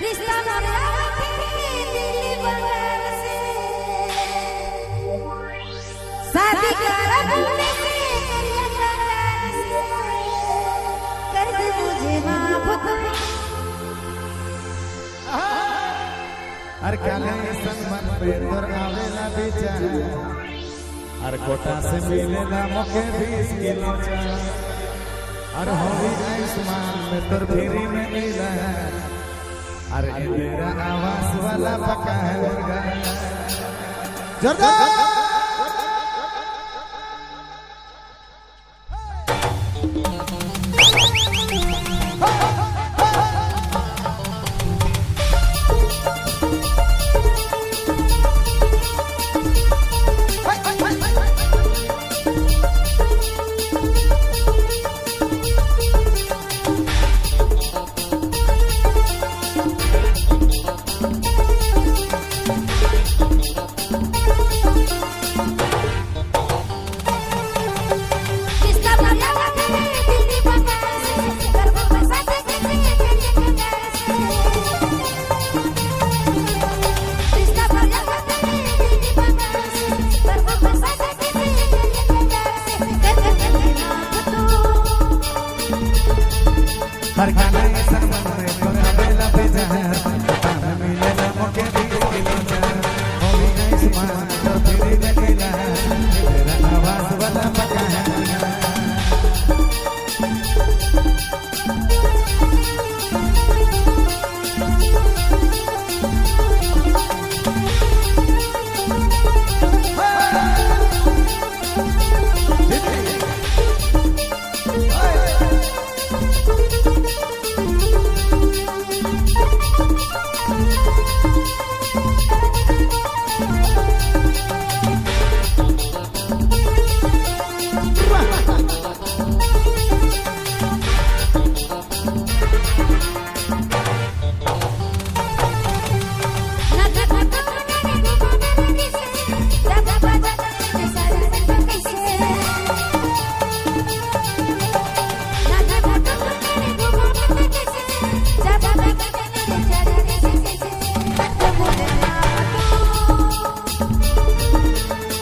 रिश्ता मरया के दिल बंगाल से शादी करा तुमने कर दे मुझे माफ अरे काले संगमन पे तोर आवेला बेचारा अरे कोटा से मिलेला मौके 20 किलो चार अरे होली आयुष्मान में तोर फेरी में मिला अरे मेरा आवाज वाला पका है मुर्गा जोरदार हर गाने संगमन में तोर आवेला बेचारा कोटा में मिलेला मौके 20 किलो चार होली आयुष्मान तोर फेरी में मिला मेरा आवाज वाला पका है मुर्गा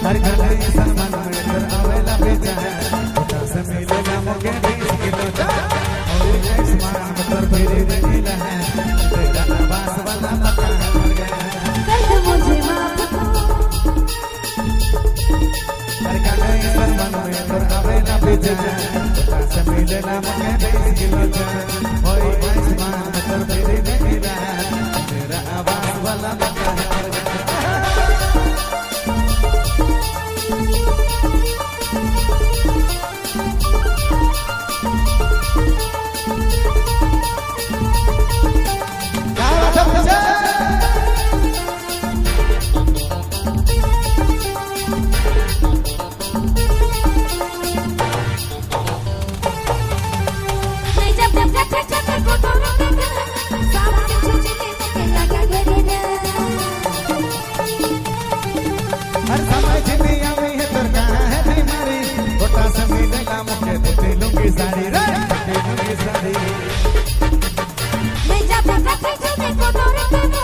हर गाने संगमन में तोर आवेला बेचारा कोटा से मिलेला मौके 20 किलो चार होली आयुष्मान तोर फेरी में मिला मेरा आवाज वाला पका है मुर्गा कर दे मुझे माफ हर गाने संगमन में तोर आवेला बेचारा कोटा से मिलेला मौके 20 किलो चार होली आयुष्मान तोर फेरी में मिला मेरा आवाज वाला पका है मुर्गा हर समझ में आवे है तोर कहाँ है बीमारी कोटा से मिलेला मुझे दे लूंगी साड़ी रे दे लूंगी साड़ी मैं जब तक तुझे को डर करो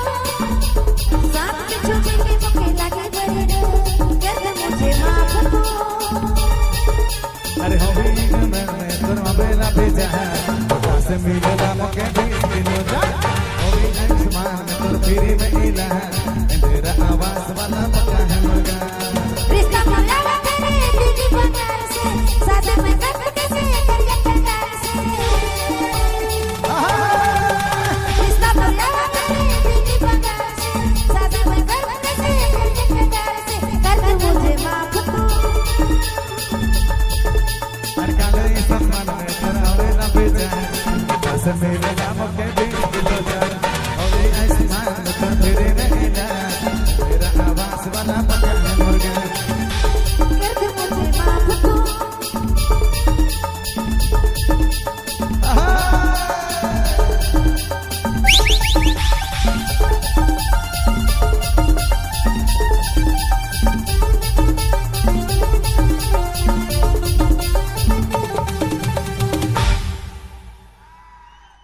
साथ के छूटे के मौके लगे बड़े कर दे मुझे माफ अरे होली में तोर आवेला बेचारा कोटा से मिलेला मुझे 20 किलो चार होली आयुष्मान तोर फेरी में मिला मेरा आवाज वाला पका है मुर्गा रिश्ता मरया के दिल बंगाल से शादी में कर कैसे कर प्यार से रिश्ता मरया के दिल बंगाल से शादी में कर कैसे प्यार से कर दे मुझे माफ हर गाने संगमन में तोर आवेला बेचारा कोटा से मिलेला मौके